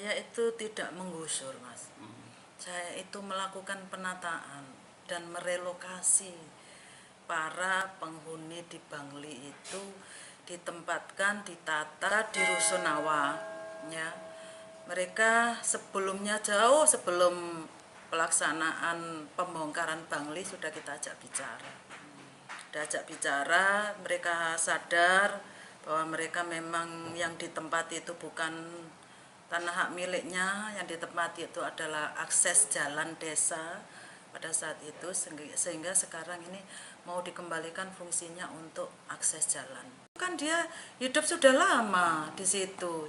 Saya itu tidak menggusur, Mas. Saya itu melakukan penataan dan merelokasi para penghuni di Bangli itu ditempatkan, ditata di Rusunawa. Ya. Mereka sebelumnya, jauh sebelum pelaksanaan pembongkaran Bangli sudah kita ajak bicara. Mereka sadar bahwa mereka memang yang ditempati itu bukan tanah hak miliknya, yang ditempati itu adalah akses jalan desa pada saat itu, sehingga sekarang ini mau dikembalikan fungsinya untuk akses jalan. Kan dia hidup sudah lama di situ,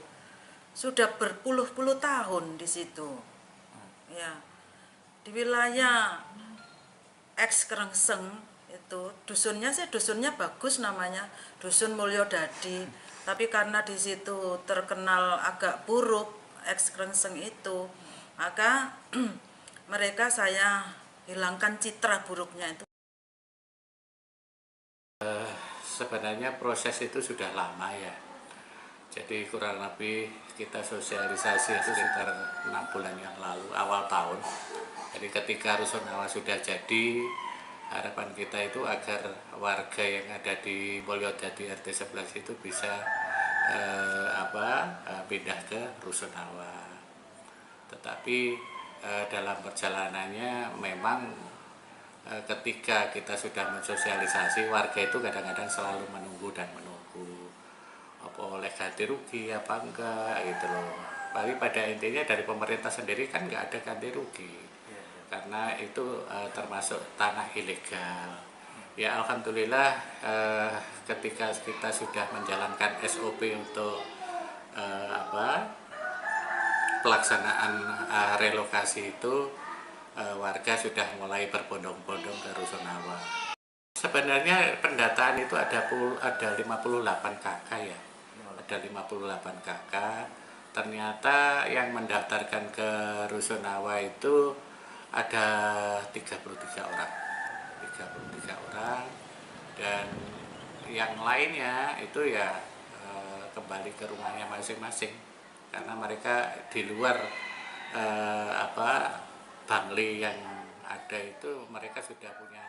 sudah berpuluh-puluh tahun di situ, ya, di wilayah X Krengseng itu dusunnya bagus, namanya Dusun Mulyodadi, tapi karena di situ terkenal agak buruk X Krengseng itu, maka mereka saya hilangkan citra buruknya itu. Sebenarnya proses itu sudah lama ya, jadi kurang lebih kita sosialisasi sekitar 6 bulan yang lalu, awal tahun. Jadi ketika Rusunawa sudah jadi, harapan kita itu agar warga yang ada di Mulyodadi RT 11 itu bisa pindah ke Rusunawa. Tetapi dalam perjalanannya memang ketika kita sudah mensosialisasi, warga itu kadang-kadang selalu menunggu dan menunggu apa oleh ganti rugi apa enggak gitu loh. Tapi pada intinya dari pemerintah sendiri kan nggak ada ganti rugi, karena itu termasuk tanah ilegal. Ya alhamdulillah ketika kita sudah menjalankan SOP untuk pelaksanaan relokasi itu, warga sudah mulai berbondong-bondong ke Rusunawa. Sebenarnya pendataan itu ada 58 KK ya. Ada 58 KK. Ternyata yang mendaftarkan ke Rusunawa itu ada 33 orang. 33 orang, dan yang lainnya itu ya kembali ke rumahnya masing-masing, karena mereka di luar Bangli yang ada itu mereka sudah punya